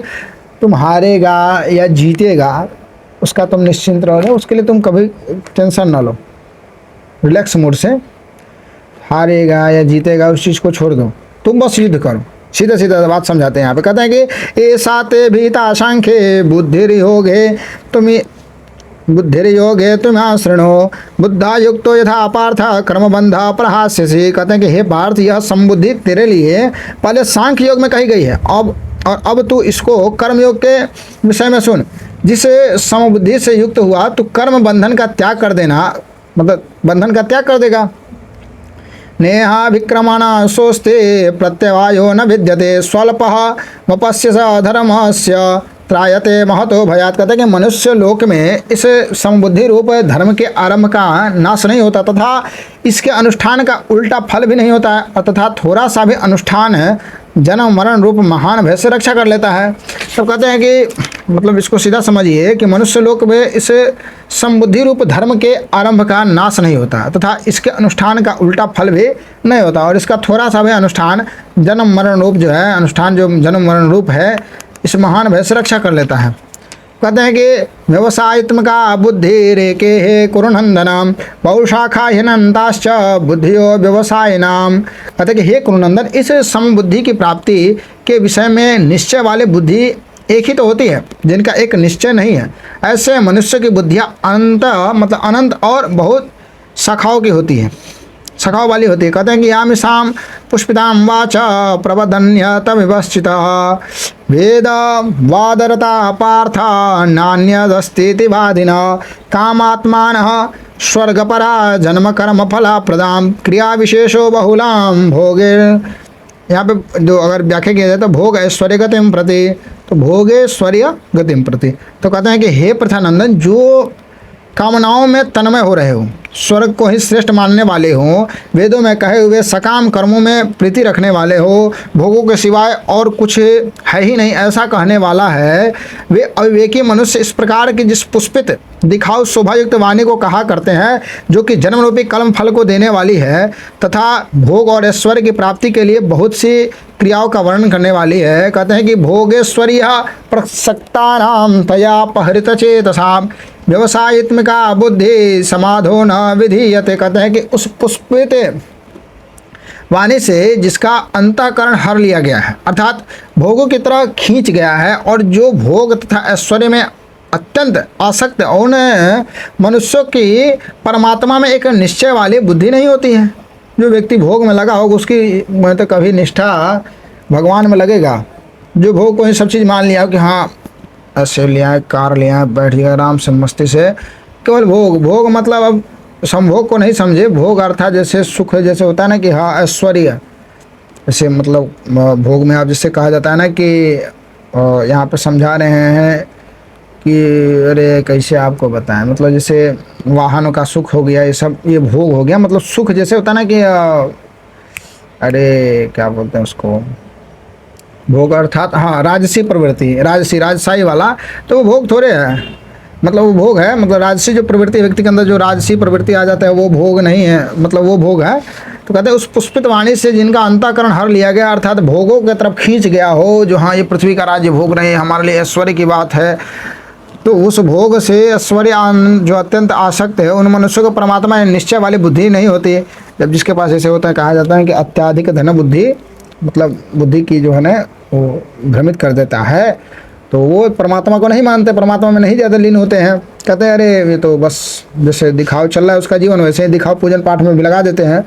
तुम हारेगा या जीतेगा उसका तुम निश्चिंत रहो, उसके लिए तुम कभी टेंशन ना लो, रिलैक्स मूड से हारेगा या जीतेगा उस चीज़ को छोड़ दो, तुम बस युद्ध करो। सीधा सीधा बात समझाते हैं यहाँ पे, कहते हैं कि ऐसा ते भीता सांख्ये बुद्धिर्योगे तुम्हें शृणो बुद्धा युक्तो यथा पार्थ कर्मबंध प्रहास्यसि। कहते हैं कि हे पार्थ, यह संबुद्धि तेरे लिए पहले सांख्य योग में कही गई है, अब तू इसको कर्म योग के विषय में सुन। जिसे समबुद्धि से युक्त हुआ तो कर्म बंधन का त्याग कर देना, मतलब बंधन का त्याग कर देगा। नेहा विक्रमणा सोस्ते प्रत्यवायो न विद्यते स्वल्पः वपस्य स धर्मस्य त्रायते महतो भयात। कहते हैं कि मनुष्य लोक में इस समबुद्धि रूप धर्म के आरंभ का नाश नहीं होता तथा इसके अनुष्ठान का उल्टा फल भी नहीं होता है, तथा थोड़ा सा भी अनुष्ठान जन्म मरण रूप महान भय से रक्षा कर लेता है। तो कहते हैं कि मतलब इसको सीधा समझिए कि मनुष्य लोक में इस समबुद्धि रूप धर्म के आरंभ का नाश नहीं होता तथा इसके अनुष्ठान का उल्टा फल भी नहीं होता, और इसका थोड़ा सा भी अनुष्ठान जन्म मरण रूप जो है अनुष्ठान जो जन्म मरण रूप है इस महान भय से रक्षा कर लेता है। कहते हैं कि व्यवसायत्मका बुद्धि रेके हे कुरुनंदनम बहुशाखा हिनंताश्च बुद्धियो व्यवसाय नाम। कहते हैं कि हे कुरुनंदन, इस समबुद्धि की प्राप्ति के विषय में निश्चय वाले बुद्धि एक ही तो होती है जिनका एक निश्चय नहीं है। ऐसे मनुष्य की बुद्धियाँ अनंत और बहुत शाखाओं की होती है, शाखाओं वाली होती है। कहते हैं कि यामिषाम पुष्पिताम वाच प्रबधन्यत विवस्थित वेद वादरता पार्थ नान्यदस्तीति वादिना कामात्मान स्वर्गपरा जन्म कर्म फला प्रदाम क्रिया विशेषो बहुलाम भोगे। यहाँ पे जो अगर व्याख्या किया जाए तो भोग ऐश्वर्य गतिम प्रति, तो भोगेश्वर्य गतिम प्रति। तो कहते हैं कि हे प्रथानंदन, जो कामनाओं में तन्मय हो रहे हो, स्वर्ग को ही श्रेष्ठ मानने वाले हो, वेदों में कहे हुए सकाम कर्मों में प्रीति रखने वाले हो, भोगों के सिवाय और कुछ है ही नहीं ऐसा कहने वाला है, वे अविवेकी मनुष्य इस प्रकार की जिस पुष्पित दिखाऊ शोभायुक्त वाणी को कहा करते हैं जो कि जन्म रूपी कर्म फल को देने वाली है तथा भोग और ऐश्वर्य की प्राप्ति के लिए बहुत सी क्रियाओं का वर्णन करने वाली है। कहते हैं कि भोगेश्वर्य प्रसक्तानां तया पहरित चेतसाम व्यवसायत्मिका बुद्धि समाधो न विधीयते। कहते हैं कि उस पुष्पित वाणी से जिसका अंतःकरण हर लिया गया है अर्थात भोगों की तरह खींच गया है, और जो भोग तथा ऐश्वर्य में अत्यंत आसक्त उन मनुष्यों की परमात्मा में एक निश्चय वाली बुद्धि नहीं होती है। जो व्यक्ति भोग में लगा होगा उसकी मतलब कभी निष्ठा भगवान में लगेगा। जो भोग को ही सब चीज़ मान लिया कि हाँ ऐसे लिया कार लिया बैठ गया आराम से मस्ती से, केवल भोग भोग मतलब अब संभोग को नहीं समझे। भोग अर्थात जैसे सुख जैसे होता है ना कि हाँ ऐश्वर्य, जैसे मतलब भोग में आप जैसे कहा जाता है ना कि यहाँ पे समझा रहे हैं कि अरे कैसे आपको बताएं, मतलब जैसे वाहनों का सुख हो गया, ये सब ये भोग हो गया। मतलब सुख जैसे होता है ना कि अरे क्या बोलते हैं उसको, भोग अर्थात हाँ राजसी प्रवृत्ति, राजसी राजशाही वाला, तो वो भोग थोड़े है। मतलब वो भोग है, मतलब राजसी जो प्रवृत्ति व्यक्ति के अंदर जो राजसी प्रवृत्ति आ जाता है वो भोग नहीं है, मतलब वो भोग है। तो कहते हैं उस पुष्पित वाणी से जिनका अंतःकरण हर लिया गया, अर्थात भोगों की तरफ खींच गया हो, जो हाँ ये पृथ्वी का राज्य भोग रहे हैं, हमारे लिए ऐश्वर्य की बात है, तो उस भोग से ऐश्वर्य जो अत्यंत आसक्त है, उन मनुष्यों को परमात्मा निश्चय वाली बुद्धि नहीं होती। जब जिसके पास ऐसे होता है, कहा जाता है कि अत्याधिक धन बुद्धि, मतलब बुद्धि की जो है ना वो भ्रमित कर देता है, तो वो परमात्मा को नहीं मानते, परमात्मा में नहीं ज़्यादा लीन होते हैं। कहते हैं अरे ये तो बस जैसे दिखाव चल रहा है उसका जीवन, वैसे ही दिखाव पूजन पाठ में भी लगा देते हैं।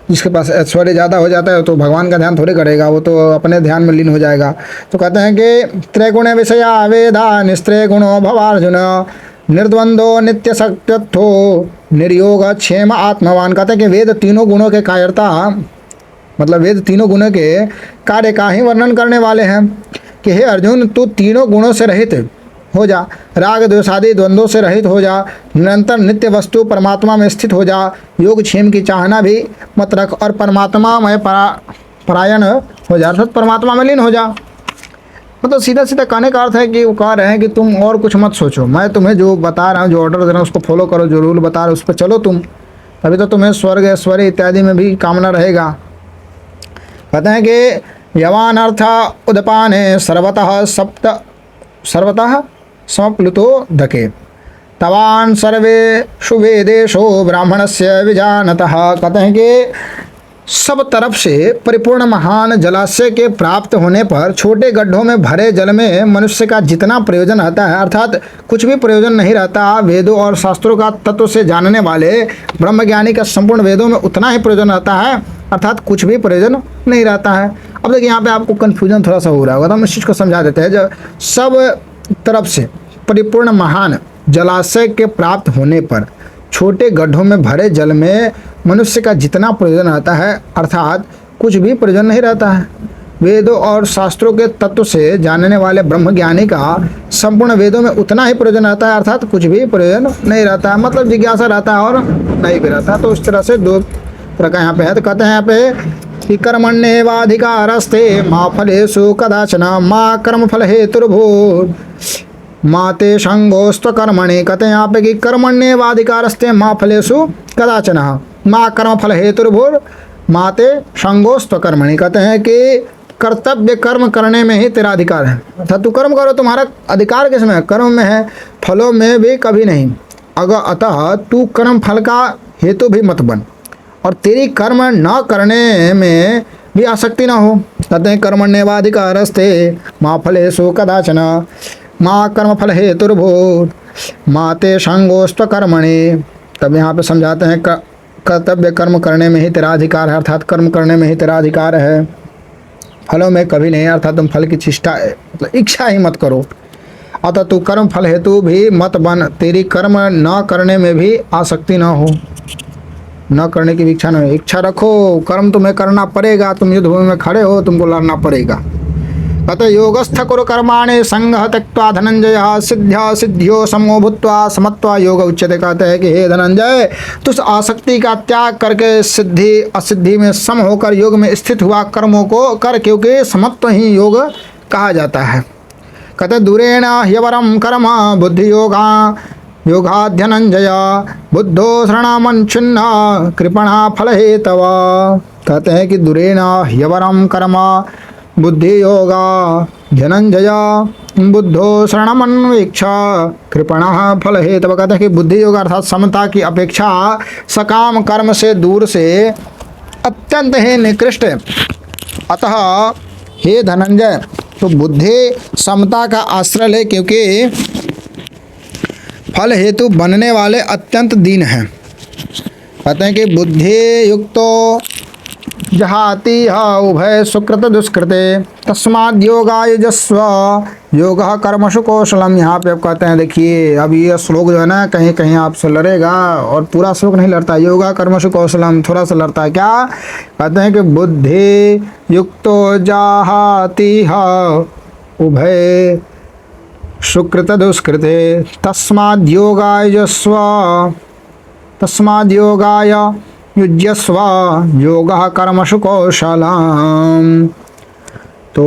जिसके पास ऐश्वर्य ज़्यादा हो जाता है तो भगवान का ध्यान थोड़ी करेगा, वो तो अपने ध्यान में लीन हो जाएगा। तो कहते हैं कि त्रैगुण विषया वेदा निस्त्रय गुणो भवार्जुन निर्द्वंदो नित्य सत्यत्थो निर्योग क्षेम आत्मवान। कहते हैं कि वेद तीनों गुणों के कायरता, मतलब वेद तीनों गुणों के कार्य का ही वर्णन करने वाले हैं कि हे अर्जुन तू तीनों गुणों से रहित हो जा, राग द्वेषादि द्वंद्वों से रहित हो जा, निरंतर नित्य वस्तु परमात्मा में स्थित हो जा, योग क्षेम की चाहना भी मत रख और परमात्मा में परायण हो जा, अर्थात परमात्मा में लीन हो जा। मतलब सीधा सीधा कहने का अर्थ है कि वो कह रहे हैं कि तुम और कुछ मत सोचो, मैं तुम्हें जो बता रहा हूँ, जो ऑर्डर दे रहा हूँ उसको फॉलो करो, जो रूल बता रहा हूँ उस पर चलो तुम, तभी तो तुम्हें स्वर्ग ऐश्वर्य इत्यादि में भी कामना रहेगा। कहते हैं कि यवान अर्थ उदपाने सर्वतः समप्लुतो धके तवान सर्वेषु वेदेषु ब्राह्मणस्य विजानतः। कहते हैं कि सब तरफ से परिपूर्ण महान जलाशय के प्राप्त होने पर छोटे गड्ढों में भरे जल में मनुष्य का जितना प्रयोजन रहता है, अर्थात कुछ भी प्रयोजन नहीं रहता, वेदों और शास्त्रों का तत्व से जानने वाले ब्रह्मज्ञानी का संपूर्ण वेदों में उतना ही प्रयोजन रहता है, अर्थात कुछ भी प्रयोजन नहीं रहता है। अब देखिए यहाँ पे आपको कन्फ्यूजन थोड़ा सा हो रहा होगा, तो हम इस चीज़ को समझा देते हैं। जब सब तरफ से परिपूर्ण महान जलाशय के प्राप्त होने पर छोटे गड्ढों में भरे जल में मनुष्य का जितना प्रयोजन रहता है, अर्थात कुछ भी प्रयोजन नहीं रहता है। वेदों और शास्त्रों के तत्व से जानने वाले ब्रह्मज्ञानी का संपूर्ण वेदों में उतना ही प्रयोजन रहता है, अर्थात कुछ भी प्रयोजन नहीं रहता है, मतलब जिज्ञासा रहता है और नहीं भी रहता। तो इस तरह से दो तरह का यहाँ पे है। तो कहते हैं यहाँ पे कि कर्मण्येवाधिकारस्ते मा फलेषु कदाचन मा कर्मफल हेतुर्भूत् माते संगोस्त्व कर्मणि। कहते हैं यहाँ पे कि कर्मण्येवाधिकारस्ते मा फलेषु कदाचन मा कर्मफल हेतुर्भूत् माते संगोस्त्व कर्मणि। कहते हैं कि कर्तव्य कर्म करने में ही तेरा अधिकार है, अर्थात तू कर्म करो, तुम्हारा अधिकार किसमें है? कर्म में है, फलों में भी कभी नहीं। अगर अतः तू कर्म फल का हेतु भी मत बन और तेरी कर्म न करने में भी आसक्ति ना हो। कहते हैं कर्मण्येवाधिकारस्ते मा फलेषु कदाचन माँ कर्म फल हेतुर्भूत् माते संगोस्त्व कर्मणि। तब यहाँ पे समझाते हैं कर्तव्य कर्म करने में ही तेरा अधिकार है, अर्थात कर्म करने में ही तेरा अधिकार है, फलों में कभी नहीं, अर्थात तुम फल की चेष्टा मतलब इच्छा ही मत करो। अतः तू कर्म फल हेतु भी मत बन, तेरी कर्म न करने में भी आसक्ति न हो, न करने की इच्छा न हो। इच्छा रखो, कर्म तुम्हें करना पड़ेगा, तुम युद्ध भूमि में खड़े हो, तुमको लड़ना पड़ेगा। अतः योगस्थ कुरु कर्माणि संगः त्यक्त्वा धनंजय सिद्ध्या सिद्धियो समो भूत्वा समत्वा योग उच्यते। कहते हैं कि हे धनंजय तुस आसक्ति का त्याग करके सिद्धि असिद्धि में सम होकर योग में स्थित हुआ कर्मों को कर, क्योंकि समत्व ही योग कहा जाता है। कहते दूरेण ह्यवरम कर्म बुद्धि योगाध्यनंजय बुद्धो शरणामच्छिन्न कृपणा फल हेतवा। कहते हैं कि दूरेण ह्यवरम कर्म बुद्धि योगा धनंजय बुद्धो शरणमन्वीक्षा कृपणः फल हेतव। कहते हैं कि बुद्धि योग अर्थात समता की अपेक्षा सकाम कर्म से दूर से अत्यंत ही निकृष्ट। अतः हे धनंजय तो बुद्धि समता का आश्रय ले, क्योंकि फल हेतु बनने वाले अत्यंत दीन हैं। कहते हैं कि बुद्धि युक्तो जहाति उभय सुकृत दुष्कृते तस्माद् योगायुजस्व योग कर्मसु कौशलम। यहाँ पे आप कहते हैं, देखिए अब ये श्लोक जो है ना कहीं कहीं आपसे लड़ेगा, और पूरा श्लोक नहीं लड़ता, योगा कर्मसु कौशलम थोड़ा सा लड़ता है। क्या कहते हैं कि बुद्धि युक्तो जाहाति उभय सुकृत दुष्कृते तस्माद् योगायुजस्व तस्माद् योगाय युज्यस्व योग कर्मसु कौशलम। तो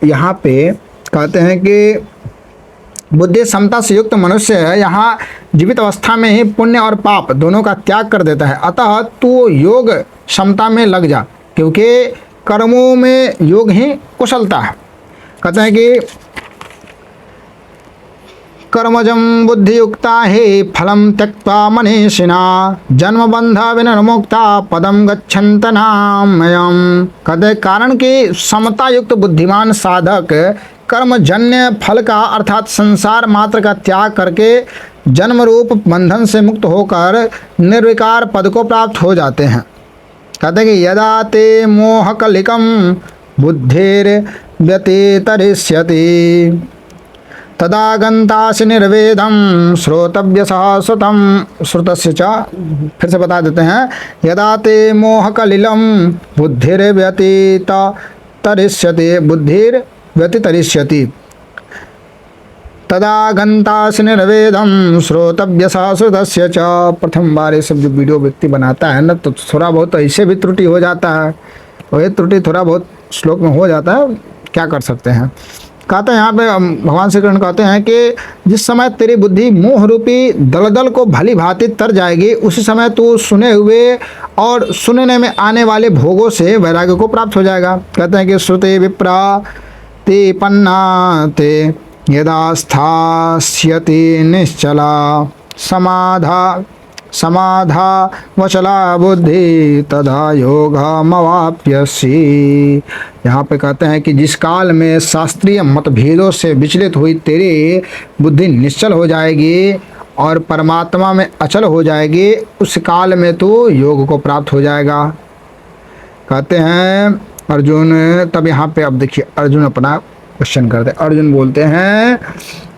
यहाँ पे कहते हैं कि बुद्धि समता से युक्त मनुष्य यहाँ जीवित अवस्था में ही पुण्य और पाप दोनों का त्याग कर देता है। अतः तू योग क्षमता में लग जा, क्योंकि कर्मों में योग ही कुशलता है। कहते हैं कि कर्मजं बुद्धियुक्ता हे फलं त्यक्त्वा मनीषिणा जन्म बंध विनिर्मुक्ता पदम गच्छन्त नामयम्। कहते कारण कि समता युक्त बुद्धिमान साधक कर्मजन्य फल का अर्थात संसार मात्र का त्याग करके जन्म रूप बंधन से मुक्त होकर निर्विकार पद को प्राप्त हो जाते हैं। कहते कि यदा ते मोहकलिकं बुद्धिर्व्यतितरिष्यति तदा गन्तासि निर्वेदं श्रोतव्यसः श्रुतं श्रुतस्य च। फिर से बता देते हैं, यदा ते मोहकलिलं बुद्धिर्व्यतितरिष्यति तदा गन्तासि निर्वेदं श्रोतव्यसः श्रुतस्य च। प्रथम बार ये सब जो वीडियो व्यक्ति बनाता है ना, तो थोड़ा बहुत ऐसे भी त्रुटि हो जाता है, और ये त्रुटि थोड़ा बहुत श्लोक में हो जाता है, क्या कर सकते हैं। कहते हैं यहाँ पे भगवान श्री कृष्ण कहते हैं कि जिस समय तेरी बुद्धि मोह रूपी दलदल को भली भांति तर जाएगी, उसी समय तू सुने हुए और सुनने में आने वाले भोगों से वैराग्य को प्राप्त हो जाएगा। कहते हैं कि श्रुते विप्रा ते पन्ना ते यदा स्थास्यति निश्चला समाधा वचला बुद्धि तदा योगमवाप्यसि। यहाँ पे कहते हैं कि जिस काल में शास्त्रीय मतभेदों से विचलित हुई तेरी बुद्धि निश्चल हो जाएगी और परमात्मा में अचल हो जाएगी, उस काल में तू योग को प्राप्त हो जाएगा। कहते हैं अर्जुन, तब यहाँ पे अब देखिए अर्जुन अपना क्वेश्चन करते हैं। अर्जुन बोलते हैं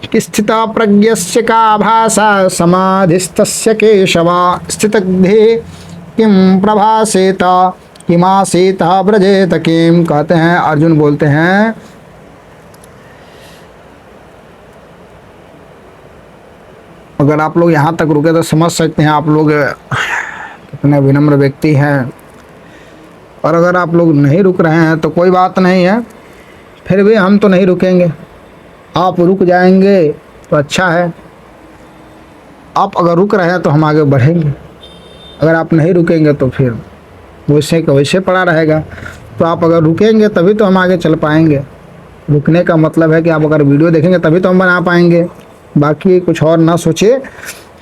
कि स्थिता प्रज्ञस्य का भाषा समाधिस्तस्य केशवा स्थितग्धे किम प्रभासेत किमासीत व्रजेत किम। कहते हैं अर्जुन बोलते हैं अगर आप लोग यहाँ तक रुके तो समझ सकते हैं आप लोग कितने विनम्र व्यक्ति हैं, और अगर आप लोग नहीं रुक रहे हैं तो कोई बात नहीं है, फिर भी हम तो नहीं रुकेंगे। आप रुक जाएंगे तो अच्छा है, आप अगर रुक रहे हैं तो हम आगे बढ़ेंगे, अगर आप नहीं रुकेंगे तो फिर वैसे का वैसे पड़ा रहेगा। तो आप अगर रुकेंगे तभी तो हम आगे चल पाएंगे। रुकने का मतलब है कि आप अगर वीडियो देखेंगे तभी तो हम बना पाएंगे, बाकी कुछ और ना सोचिए।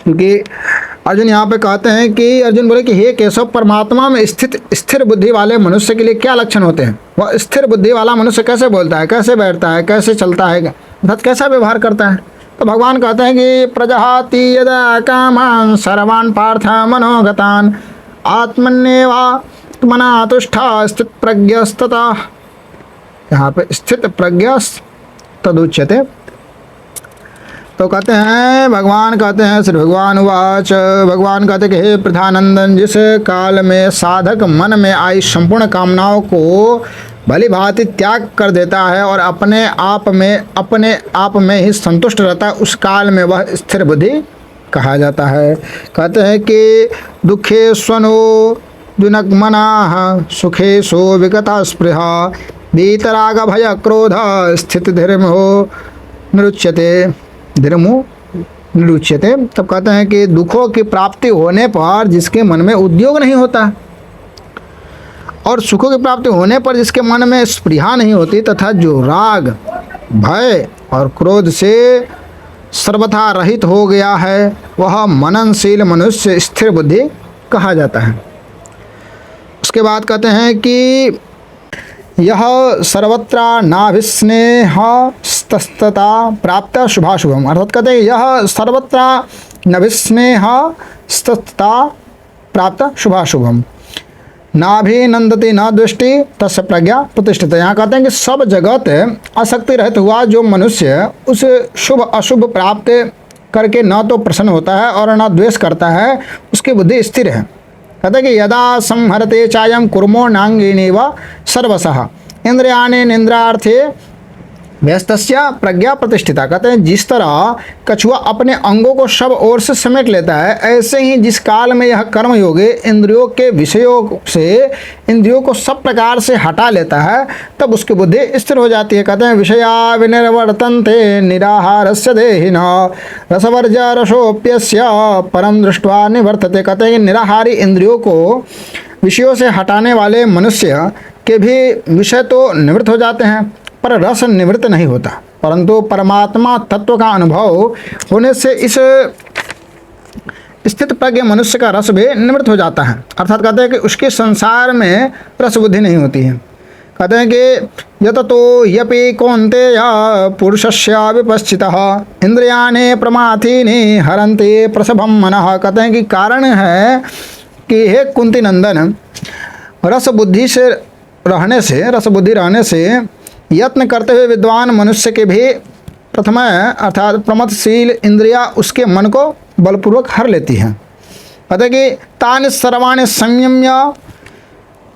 क्योंकि अर्जुन यहाँ पे कहते हैं कि अर्जुन बोले कि हे केशव, परमात्मा में स्थित स्थिर बुद्धि वाले मनुष्य के लिए क्या लक्षण होते हैं? वह स्थिर बुद्धि वाला मनुष्य कैसे बोलता है, कैसे बैठता है, कैसे चलता है, अर्थात कैसा व्यवहार करता है? तो भगवान कहते हैं कि प्रजहाति यदा कामान् सर्वान् पार्थ मनोगतान् आत्मन्येवात्मना तुष्टा स्थित प्रज्ञस्ततः। यहाँ पे स्थित प्रज्ञस्तदुच्यते। तो कहते हैं भगवान कहते हैं श्री भगवान वाच, भगवान कहते हैं कि हे प्रधानंदन, जिस काल में साधक मन में आई संपूर्ण कामनाओं को भली भांति त्याग कर देता है और अपने आप में ही संतुष्ट रहता है, उस काल में वह स्थिर बुद्धि कहा जाता है। कहते हैं कि दुखे स्वनो दुनग्मनाः सुखेशो विगता स्पृहा वीतराग भय क्रोध स्थित धीर्मो निरुच्यते। तब कहते हैं कि दुखों की प्राप्ति होने पर जिसके मन में उद्योग नहीं होता और सुखों की प्राप्ति होने पर जिसके मन में स्पृहा नहीं होती, तथा जो राग भय और क्रोध से सर्वथा रहित हो गया है, वह मननशील मनुष्य स्थिर बुद्धि कहा जाता है। उसके बाद कहते हैं कि यह सर्वत्र नाभिस्नेहस्तता प्राप्त शुभाशुभम। अर्थात कहते हैं यह सर्वत्र नभिस्नेहस्तता प्राप्त शुभाशुभम नाभिनंदति न दृष्टि तस्य प्रज्ञा प्रतिष्ठित। यहाँ कहते हैं कि सब जगत आसक्ति रहित हुआ जो मनुष्य उस शुभ अशुभ प्राप्त करके न तो प्रसन्न होता है और न द्वेष करता है, उसकी बुद्धि स्थिर है। कहते हैं कि यदा संहरते चायम कुर्मो नांगिनीव सर्वसः इंद्रियाणि निन्द्रार्थे व्यस्तस्य प्रज्ञा प्रतिष्ठिता, कहते हैं जिस तरह कछुआ अपने अंगों को सब ओर से समेट लेता है, ऐसे ही जिस काल में यह कर्म योगी इंद्रियों के विषयों से इंद्रियों को सब प्रकार से हटा लेता है, तब उसकी बुद्धि स्थिर हो जाती है। कहते हैं विषया विनिर्वर्तन्ते निराहारस्य देहिनः रसवर्ज रसोप्यस्य परम दृष्ट्वा निवर्तते। कहते हैं कि निराहारी इंद्रियों को विषयों से हटाने वाले मनुष्य के भी विषय तो निवृत्त हो जाते हैं, पर रस निवृत्त नहीं होता, परंतु परमात्मा तत्व का अनुभव होने से इस स्थित प्रज्ञ मनुष्य का रस भी निवृत्त हो जाता है। अर्थात कहते हैं कि उसके संसार में रस बुद्धि नहीं होती है। कहते हैं कि यततो यपि कौन्तेय पुरुषस्य विपश्चितः इंद्रियाणि प्रमाथीनि हरन्ति प्रसभं मनः। कहते हैं कि कारण है कि हे कुंती नंदन, रस बुद्धि रहने से यत्न करते हुए विद्वान मनुष्य के भी प्रथम अर्थात प्रमथशील इंद्रिया उसके मन को बलपूर्वक हर लेती हैं। कहते कि तानि सर्वाणि संयम्य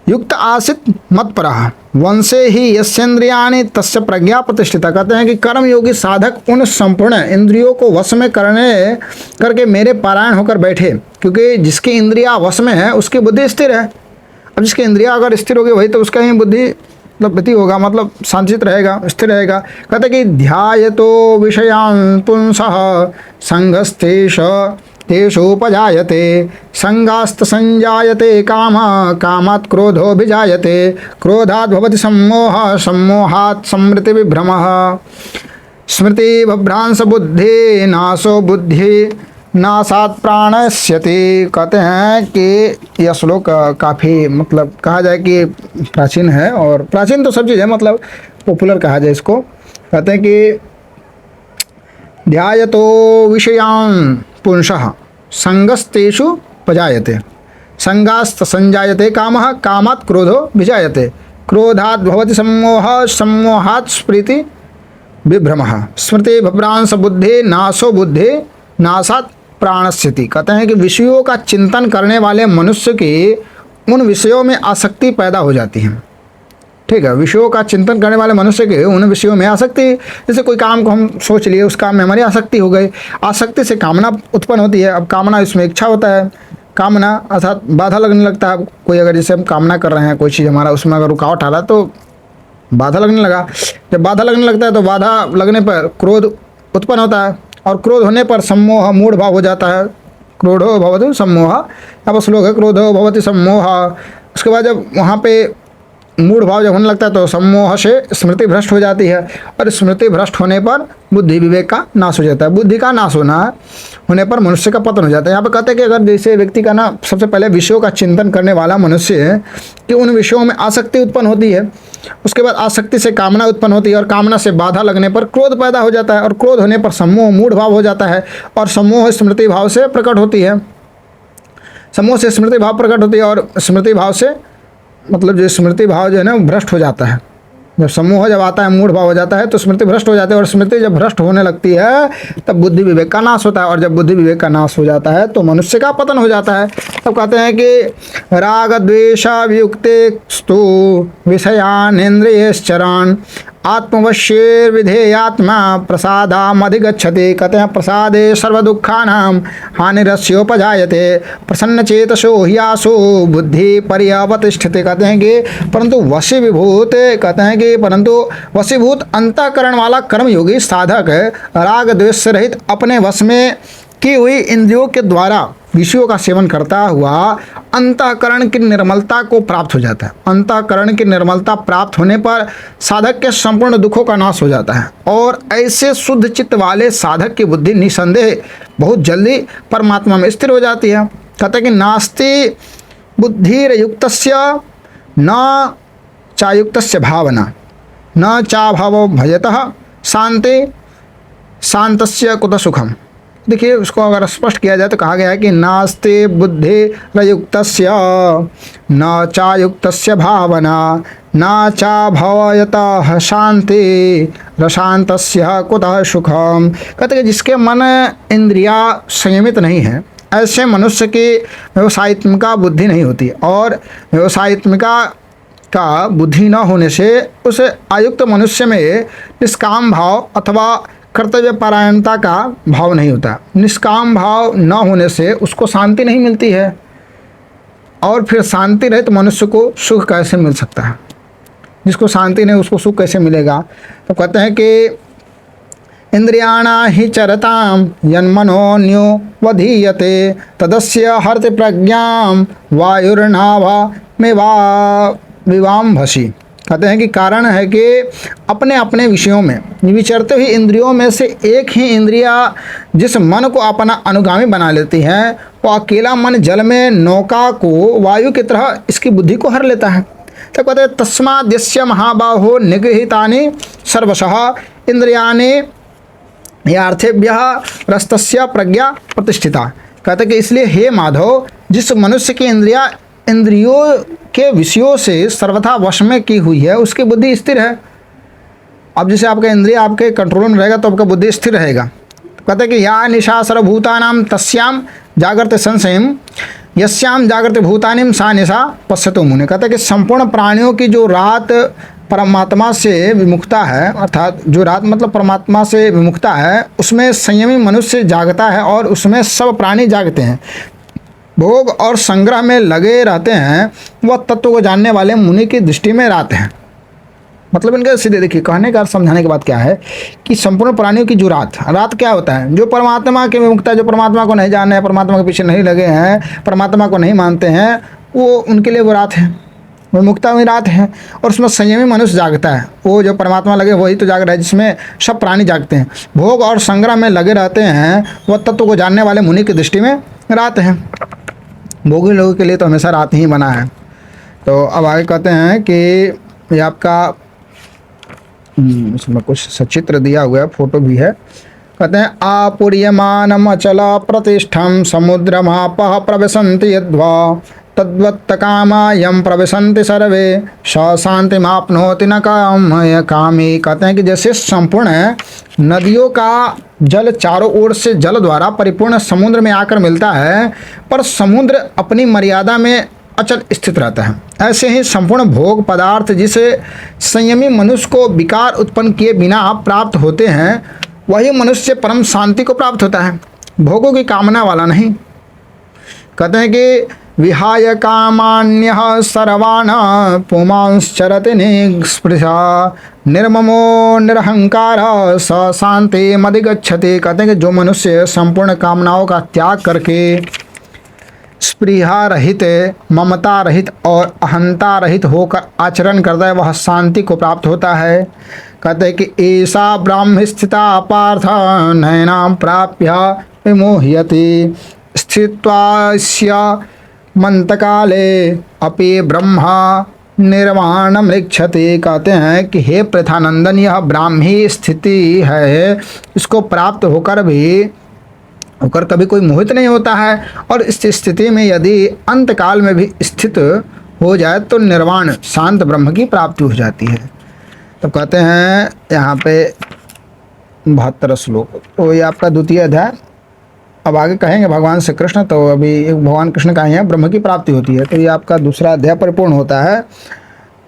युक्त आसित मत्परः वंशे ही यस्येन्द्रियाणि तस्य प्रज्ञा प्रतिष्ठिता। कहते हैं कि कर्मयोगी साधक उन संपूर्ण इंद्रियों को वश में करके मेरे पारायण होकर बैठे, क्योंकि जिसकी इंद्रिया वश में है उसकी बुद्धि स्थिर है। अब जिसकी इंद्रिया अगर स्थिर होगी वही तो उसका ही बुद्धि गति होगा, मतलब शांतित रहेगा, स्थिर रहेगा। कहते कि ध्यायतो विषयान् पुंसः संगस्तेष तेषोपजायते संगास्त संजायते काम कामात् क्रोधो विजायते क्रोधात् भवति सम्मोह सम्मोहात् स्मृति विभ्रमः स्मृति भभ्रांस बुद्धि नाशो बुद्धि नासात प्राणस्यति। कहते हैं कि यह श्लोक काफ़ी मतलब कहा जाए कि प्राचीन है, और प्राचीन तो सब चीज़ है, मतलब पॉपुलर कहा जाए इसको। कहते हैं कि ध्यायतो विषयान् पुंसः संगस्तेषु पजायते संगास्त संजायते कामः कामात् क्रोधो विजायते क्रोधात् भवति सम्मोहः सम्मोहात् स्मृति विभ्रमः स्मृति भभ्रांस बुद्धि नाशो बुद्धि नासात् प्राणस्थिति। कहते हैं कि विषयों का चिंतन करने वाले मनुष्य की उन विषयों में आसक्ति पैदा हो जाती है। ठीक है, विषयों का चिंतन करने वाले मनुष्य के उन विषयों में आसक्ति, जैसे कोई काम को हम सोच लिए, उस काम में हमारी आसक्ति हो गई, आसक्ति से कामना उत्पन्न होती है। अब कामना, इसमें इच्छा होता है, कामना अर्थात बाधा लगने लगता है। कोई अगर जैसे हम कामना कर रहे हैं कोई चीज़, हमारा उसमें अगर रुकावट आ रहा है तो बाधा लगने लगा। जब बाधा लगने लगता है तो बाधा लगने पर क्रोध उत्पन्न होता है, और क्रोध होने पर सम्मोह मूढ़ भाव हो जाता है। क्रोधो भवति सम्मोह, अब श्लोक है क्रोधो भवति सम्मोह। उसके बाद जब वहाँ पे मूढ़ भाव जब होने लगता है तो सम्मोह से स्मृति भ्रष्ट हो जाती है, और स्मृति भ्रष्ट होने पर बुद्धि विवेक का नाश हो जाता है। बुद्धि का नाश होने पर मनुष्य का पतन हो जाता है। यहाँ पे कहते हैं कि अगर जैसे व्यक्ति का ना सबसे पहले विषयों का चिंतन करने वाला मनुष्य है कि उन विषयों में आसक्ति उत्पन्न होती है, उसके बाद आसक्ति से कामना उत्पन्न होती है, और कामना से बाधा लगने पर क्रोध पैदा हो जाता है, और क्रोध होने पर सम्मोह मूढ़ भाव हो जाता है, और सम्मोह स्मृति भाव से प्रकट होती है। सम्मोह से स्मृति भाव प्रकट होती है, और स्मृति भाव से मतलब जो स्मृति भाव जो है ना भ्रष्ट हो जाता है। जब सम्मोह जब आता है, मूढ़ भाव हो जाता है, तो स्मृति भ्रष्ट हो जाती है, और स्मृति जब भ्रष्ट होने लगती है तब बुद्धि विवेक का नाश होता है, और जब बुद्धि विवेक का नाश हो जाता है तो मनुष्य का पतन हो जाता है। तब कहते हैं कि राग द्वेषाभियुक्तेस्तु विषयानेन्द्रियश्चरान् आत्मवश्येर्विधेयात्मा प्रसादामधिगच्छति। कहते हैं प्रसादे सर्वदुःखानां हानिरस्योपजायते प्रसन्नचेतसो ह्यासो बुद्धि पर्यवतिष्ठते। कहते हैं कि परंतु वशीभूत, कहते हैं कि परंतु वशीभूत अंतःकरण वाला कर्मयोगी साधक राग द्वेष से रहित अपने वश में की हुई इंद्रियों के द्वारा विषयों का सेवन करता हुआ अंतःकरण की निर्मलता को प्राप्त हो जाता है। अंतःकरण की निर्मलता प्राप्त होने पर साधक के संपूर्ण दुखों का नाश हो जाता है, और ऐसे शुद्ध चित्त वाले साधक की बुद्धि निसंदेह बहुत जल्दी परमात्मा में स्थिर हो जाती है। कहते हैं कि नास्ति बुद्धिर्युक्तस्य न चायुक्तस्य भावना न चाभावो भजतः शांति शांतस्य कुतः सुखम। देखिए, उसको अगर स्पष्ट किया जाए तो कहा गया है कि नास्ति बुद्धिर्युक्तस्य न चायुक्तस्य भावना न चाभवयतः शांति रशांतस्य कुतः सुखम। कहते हैं कि जिसके मन इंद्रिया संयमित नहीं है, ऐसे मनुष्य की व्यवसायित्मिका बुद्धि नहीं होती, और व्यवसायित्मिका का बुद्धि न होने से उस आयुक्त मनुष्य में निष्काम भाव अथवा कर्तव्य परायणता का भाव नहीं होता। निष्काम भाव न होने से उसको शांति नहीं मिलती है, और फिर शांति रहित मनुष्य को सुख कैसे मिल सकता है? जिसको शांति नहीं उसको सुख कैसे मिलेगा? तो कहते हैं कि इंद्रियाणा हि चरताम यन्मनोन्यो वधीयते तदस्य हर्त प्रज्ञाम वायुर्नाभा में विवाम्भसी। कहते हैं कि कारण है कि अपने अपने विषयों में विचरते हुए इंद्रियों में से एक ही इंद्रिया जिस मन को अपना अनुगामी बना लेती है, वो अकेला मन जल में नौका को वायु की तरह इसकी बुद्धि को हर लेता है। तो कहते हैं तस्माद्यस्य महाबाहो निगृहीतानि सर्वशः इंद्रियाणि यार्थेभ्यः रस्तस्य प्रज्ञा प्रतिष्ठिता। कहते हैं कि इसलिए हे माधव, जिस मनुष्य की इंद्रियों के विषयों से सर्वथा वश में की हुई है उसकी बुद्धि स्थिर है। अब जैसे आपका इंद्रिय आपके कंट्रोल में रहेगा तो आपका बुद्धि स्थिर रहेगा। कहते हैं कि या निशा सर्वभूतानां तस्याम जागृत संशयम यस्याम जागृत भूतानिम सा निशा पश्यतो मुने। कहते हैं कि संपूर्ण प्राणियों की जो रात परमात्मा से विमुखता है, अर्थात जो रात मतलब परमात्मा से विमुखता है, उसमें संयमी मनुष्य जागता है और उसमें सब प्राणी जागते हैं। भोग और संग्रह में लगे रहते हैं, वह तत्व को जानने वाले मुनि की दृष्टि में रात है। मतलब इनके सीधे देखिए कहने का समझाने के बाद क्या है कि संपूर्ण प्राणियों की जो रात क्या होता है? जो परमात्मा के विमुखता, जो परमात्मा को नहीं जाने, परमात्मा के पीछे नहीं लगे हैं, परमात्मा को नहीं मानते हैं, वो उनके लिए वो रात है, विमुखता में रात है। और उसमें संयमी मनुष्य जागता है, वो जो परमात्मा लगे वही तो जाग रहा है, जिसमें सब प्राणी जागते हैं। भोग और संग्रह में लगे रहते हैं, वह तत्व को जानने वाले मुनि की दृष्टि में रात है। भोगी लोगों के लिए तो हमेशा रात ही बना है। तो अब आगे कहते हैं कि ये आपका इसमें कुछ सचित्र दिया हुआ है, फोटो भी है। कहते हैं आपूर्यमानम अचल प्रतिष्ठम समुद्रमापः प्रविशन्ति यद्वा तद्वत्त कामा यम प्रविशन्ति सर्वे स शांतिमाप्नोति न कामी। कहते हैं कि जैसे संपूर्ण नदियों का जल चारों ओर से जल द्वारा परिपूर्ण समुद्र में आकर मिलता है, पर समुद्र अपनी मर्यादा में अचल स्थित रहता है, ऐसे ही संपूर्ण भोग पदार्थ जिसे संयमी मनुष्य को विकार उत्पन्न किए बिना प्राप्त होते हैं, वही मनुष्य परम शांति को प्राप्त होता है, भोगों की कामना वाला नहीं। कहते हैं कि विहाय कामान्यः सर्वान् पुमांश्चरति निःस्पृहा निर्ममो निरहंकारः स शान्तिमधिगच्छति। कहते हैं कि जो मनुष्य संपूर्ण कामनाओं का त्याग करके स्पृहा रहित, ममता रहित और अहंता रहित होकर आचरण करता है, वह शांति को प्राप्त होता है। कहते हैं कि ऐसा ब्राह्म स्थिता पार्थ नैनां प्राप्य विमोह्यति स्थित्वास्य मंतकाले अपि ब्रह्मा निर्वाणम इच्छति। कहते हैं कि हे प्रथानंदन, यह ब्राह्मी स्थिति है, इसको प्राप्त होकर कभी कोई मोहित नहीं होता है, और इस स्थिति में यदि अंत काल में भी स्थित हो जाए तो निर्वाण शांत ब्रह्म की प्राप्ति हो जाती है। तो कहते हैं यहाँ पे 72 श्लोक, तो ये आपका द्वितीय अध्याय। अब आगे कहेंगे भगवान श्री कृष्ण, तो अभी एक भगवान कृष्ण का ही है, ब्रह्म की प्राप्ति होती है, तो ये आपका दूसरा अध्याय परिपूर्ण होता है।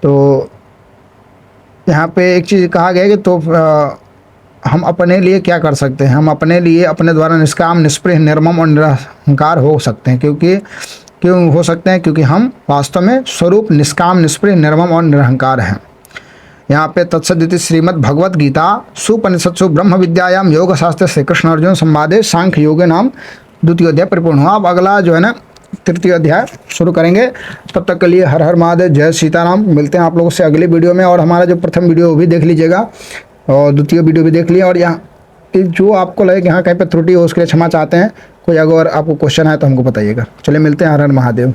तो यहाँ पे एक चीज़ कहा गया कि तो हम अपने लिए क्या कर सकते हैं? हम अपने लिए अपने द्वारा निष्काम, निष्पृह, निर्मम और निरहंकार हो सकते हैं। क्यों हो सकते हैं? क्योंकि हम वास्तव में स्वरूप निष्काम, निष्पृह, निर्मम और निरहंकार हैं। यहाँ पे तत्सदिति श्रीमद् भगवत गीता सुपनिषत्सु ब्रह्म विद्यायाम योग शास्त्र श्री कृष्ण अर्जुन संवादे सांख्य योगे नाम द्वितीय अध्याय परिपूर्ण हुआ। अब अगला जो है ना तृतीय अध्याय शुरू करेंगे। तब तक के लिए हर हर महादेव, जय सीताराम। मिलते हैं आप लोगों से अगली वीडियो में, और हमारा जो प्रथम वीडियो वो भी देख लीजिएगा और द्वितीय वीडियो भी देख लिए। और यहाँ जो आपको लगे कि यहाँ कहीं पर त्रुटि हो उसके लिए क्षमा चाहते हैं। कोई अगर आपको क्वेश्चन है तो हमको बताइएगा। चलिए मिलते हैं, हर हर महादेव।